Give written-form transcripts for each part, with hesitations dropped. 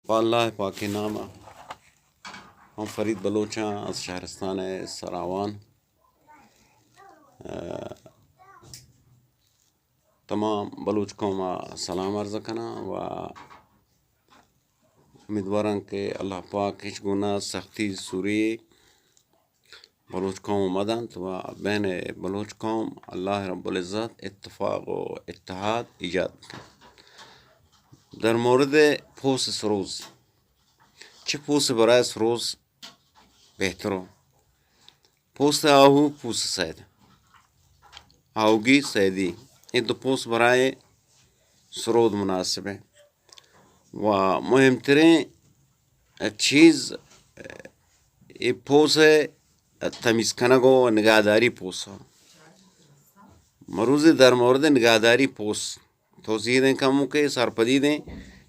अल्लाह पाक के नाम हम फरीद बलोच हैं از शहरस्तान सरावान तमाम बलूच कौम सलाम अर्ज़ कना व उम्मीदवार के अल्लाह पाक हिच गुना सख्ती सूरी बलूच कौम मदंत व बैन बलूच कौम अल्लाह रब्बुल इज़्ज़त इत्तफाक व इत्तेहाद इजाद در مورد پوست سروز چه پوست برای سروز بهتره؟ پوست آهو، پوست سید، آهوگی سیدی، این دو پوست برای سرود مناسبه و مهمترین چیز این پوست تمیز کنگو و نگهداری پوست مروزی در مورد نگهداری پوست توضیح دیں کموں کے سرپدی دیں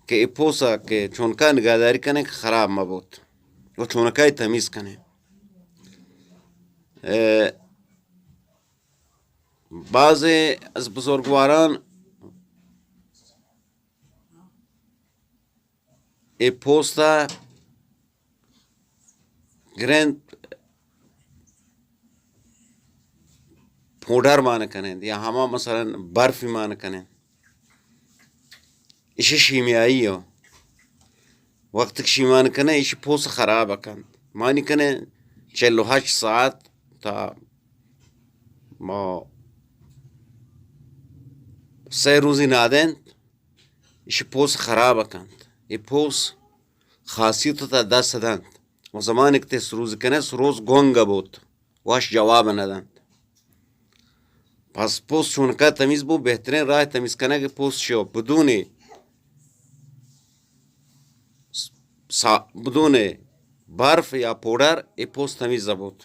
کہ یہ پوسا کہ چونکا نگهداری کنه که خراب مبود و چونکای تمیز کنه بعض از بزرگواران این پوستا گرند پودر مان کنند یا همه مثلا برفی مان کنند ایش شیمیایی ها وقتی که شیمان کنه ایش پوست خراب کند مانی کنه 48 ساعت تا ما 3 روزی نادند ایش پوست خراب کند ای پوست خاصیت تا دست دند و زمانی که سروز کنه سروز گونگا بود واش جواب ندند پس پوست چونکا تمیز بود بهترین راه تمیز کنه که پوست شو بدون برف یا پودر ای پوست تمیز بود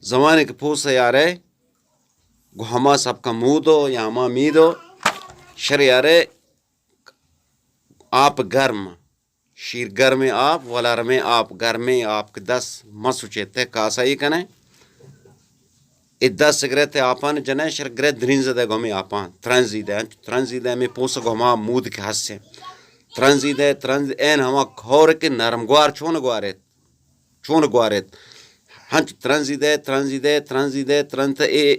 زمانی که پوست یاره گو همه سب کا مودو یا همه میدو شر یاره آپ گرم شیر گرم آپ ولا رمه آپ گرم آپ که دست مسو چهته کاسایی کنه ای دست گرهت آپان جنه شر گره درین زده گومی آپان ترنزیده می پوست گوما مود که هسته ترنزیده این همه کار که نرمگوار چون گوارد هنچ ترنزیده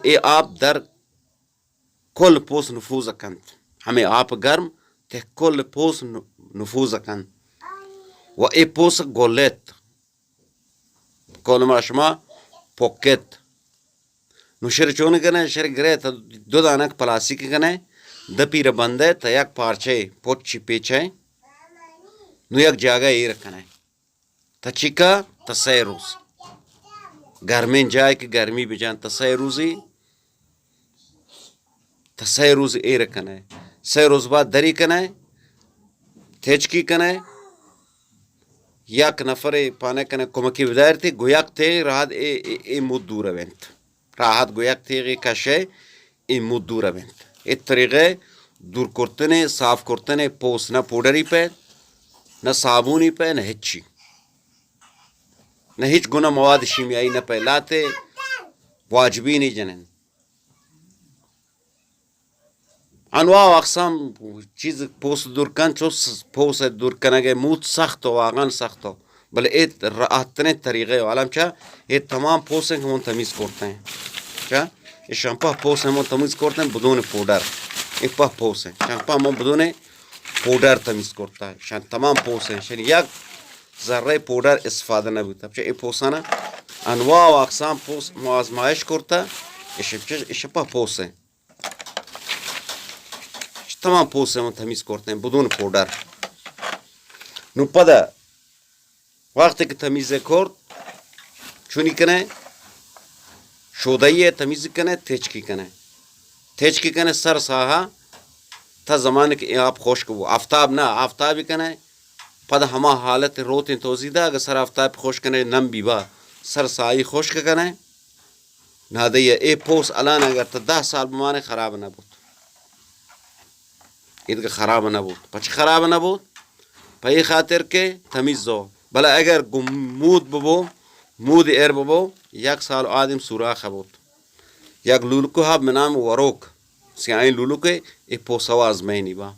ای آب در کل پوست نفوذ کند همه آب گرم ته کل پوست نفوذ کند و ای پوست گولت کلمه شما پوکت نوشر چون کنه شر گره تا دو دانک پلاستیک کنه د پیر بنده تا یک پارچه پوچی پیچه نو یک جاگه ای رکنه تا چیکا تا 3 روز گرمین جای که گرمی بجان تا 3 روزی ای رکنه 3 روز بعد دری کنه تیچکی کنه یک نفر پانه کنه کمکی بدار تی گویک تی راحت ای مود دور بنت راحت گویک تیغی کشه ای مود دور بنت ای طریقه دور کرتنه صاف کرتنه پوست نه پودری पे न साबुनी पे न हिच्ची न हिच गुना मवाद शीमियाई न पहलाते वाजबी नहीं जनन अनवा अकसाम चीज पोस्ट दूर कन चो पोस्ट दूर कनगे मूत सख्त हो वागन सख्त हो बल एक राहतने तरीके वालम चा ये तमाम पोस्ट हम तमीज करते हैं क्या ये शैम्पू पोस्ट हम तमीज करते हैं बदून पाउडर एक पा पोस्ट है शैम्पू हम बदून پودر تمیز کرتا ہے شان تمام پوست ہیں شان یک ذره پودر استفاده نبوده بچه ای پوستانه انواع و اقسام پوست آزمایش کرتا ایش پا پوست ہیں تمام پوست ہیں تمیز کرتے ہیں بدون پودر نو پدا وقتی که تمیز کرد چونی کنه شودایی تمیز کنه تیچکی کنه سر ساها تا زمانه که آپ خشک بود آفتاب نه آفتابی کنه پد همه حالت روتین توزیده اگر سر آفتاب خشک کنه نم بیبا سر سایی خشک کنه ناده ای پوست الان اگر تا 10 سال بمانه خراب نبود این خراب نبود پچ خراب نبود پای خاطر که تمیز دو بلا اگر مود ببو مود ایر ببو 1 سال آدم سوراخ بود یک لولکو ها به نام وروک سیاین لولو که ای پوسا آزمینی با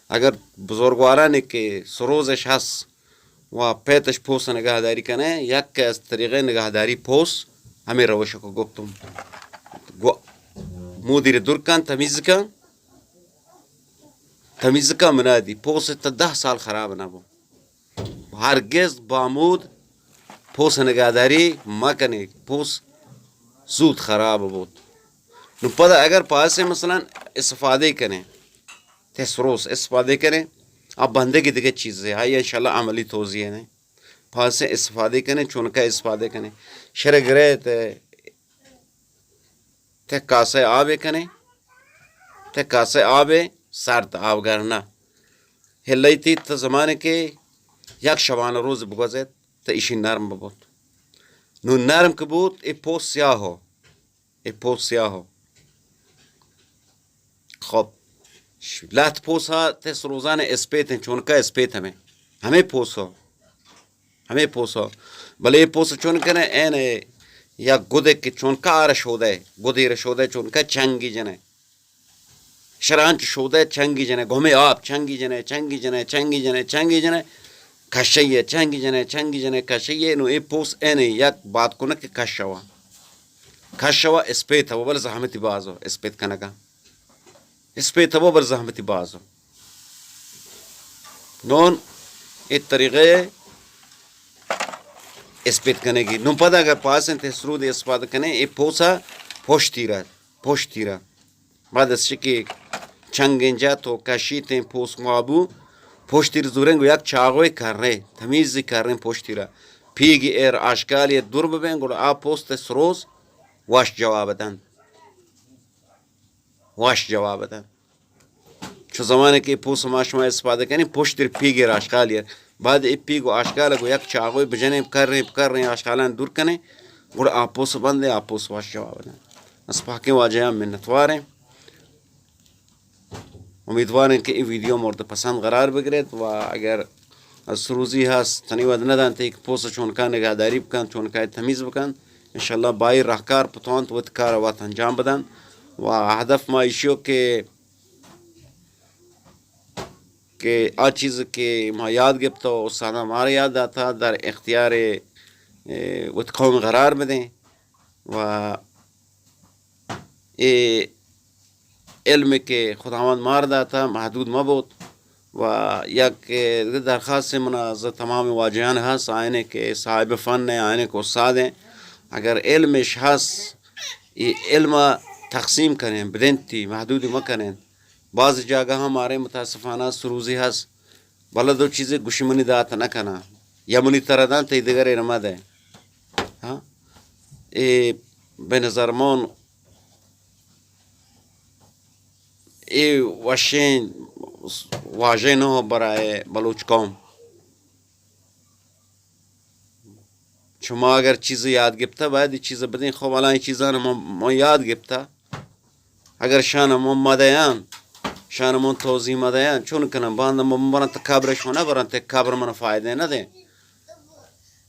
अगर बुजुर्गवारान के सरोजश हस व पैतश पोस नगहदारी कने यक के तरीक़े नगहदारी पोस हमें रवश को गुप्तुम मुदीर दुर्कान तमीज़ का मनादी पोस 10 साल खराब ना बो हरगिज़ बामूद पोस नगहदारी मा कने पोस सूद खराब बोत नु पता अगर पास से मसलन इस्तेफादे करें तसरोस इस्तेफादे करें अब बंदे की दिखे चीज़ें आई इंशाल्लाह अमली तोज़ी है पास से इस्तेफादे करें चुनका इस्तेफादे करें शरगरे ते कासे आबे करें ते कासे आबे सर्द आब करना हिलाई थी तो ज़माने के यक शबान रोज़ बगज़े तो इशी नरम बहुत नु नरम कबूत ए पोस स्याह हो खब लात पोसा तस रोज़ाना इस्पेत हैं चुनका इस्पेत हमें पोसो भले पोस चुन करें एन या गुदे के चुनका रशोदे गुदे रशोदे चुनका चंगी जने शरांच शोदे चंगी जने घुमे आप चंगी जने खशये चंगी जने खशये नो ए पोस एन या बात को न के खशवा इस्पेत वो बल ज़हमती बाज़ो इस्पेत कनका इस्पेत वो बल ज़हमती बाज़ो नोन एक तरीक़े इस्पेत कने की नुम पता अगर पास हैं सरूद इस्पाद कने ए पोसा पोश्तीरा बाद शिकी चंगेंजा तो कशीते पोस माबू पोश्तीर जुरेंगो याक चागोय कर रहे तमीज़ कर रहे पोश्तीरा फीगी एर आशकाल ये दुर्ब बेंगो आ पोस्ट सरोज वाश जवाब दन चो ज़माने के पोस माशमा इस्पाद कने पोश्तीर फीगी एर आशकाल ये बाद ए पीगो आशकाल गो याक चागोय बजने कर रहे आशकालन दूर कने गुड़ आपोस बंदे आपोस वाश जवाब दन अस्पाके वाजया मिन्नतवार हैं उम्मीदवार हैं कि ये वीडियो मोर्द पसंद करार बगरे तो अगर सरूजी हास तनी वदना दानते एक पोस चुनका नगहदारी बकन चुनका तमीज़ बकन इंशाल्लाह बाई राहकार पतवान तो वतकार वात अंजाम बदन व हदफ मा इशियो के आ चीज़ के मा याद गिफ्तो उसाना मारे याद आता दर इख्तियार वत कौम करार बदें व ए इल्म के खुदावंद मार दाता महदूद मबूत व यक दरख्वास्त से मुनाज़ तमाम वाजियान हस आने के साहिब फ़न हैं आने को उस्ताद हैं अगर इल्म शहस ये इल्म तक़सीम करें बदनती महदूद म करें बाज़ जगह हमारे मुतासफ़ाना सरूजी हस भला दो चीज़ें गुशमनी दात न करना यमुनी तरह ते दिगरे नमद है हाँ ए बेनज़र मोन ए वशें वाजे न हो बराए बलूच कौम शुमा अगर चीज़ें याद गिफ्ता बाद चीज़ें बदें खो वाला चीज़ान म याद गिफ्ता अगर शान मदयान शान मन तोज़ी मदयान चुन कना बांध मन तकाबर शोना बरन तकाबर मन फ़ायदे न दें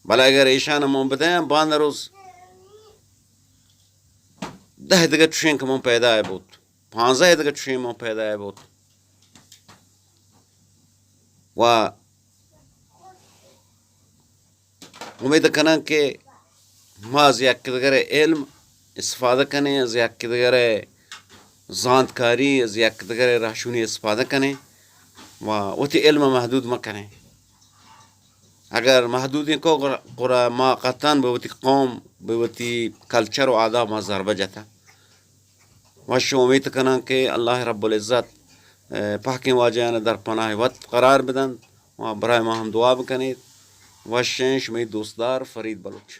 भला अगर ईशान मन बदयान बांध रोज़ 10 दगा चुशें कम पैदा है बहुत 15 दगा चुशें मन पैदा है बहुत वाह उम्मीद करना कि माँ ज़ियाक़तगरे इल्म इस्तेफ़ादा करें ज़ियाक़तगरे जानकारी ज़ियाक़तगरे राशुनी इस्तेफ़ादा करें वाह वती इल्म महदूद म करें अगर महदूदी को कुरा माँ क़तन बवती कौम बवती कल्चर व आदाब मा ज़रबा जाता वश उम्मीद करना कि अल्लाह रब्बुल इज़्ज़त पाकिम वाजियान दर पनाह वत करार बदन वहाँ बराए माँ हम दुआ बकनें वशेंश में दोस्तदार फरीद बलूच।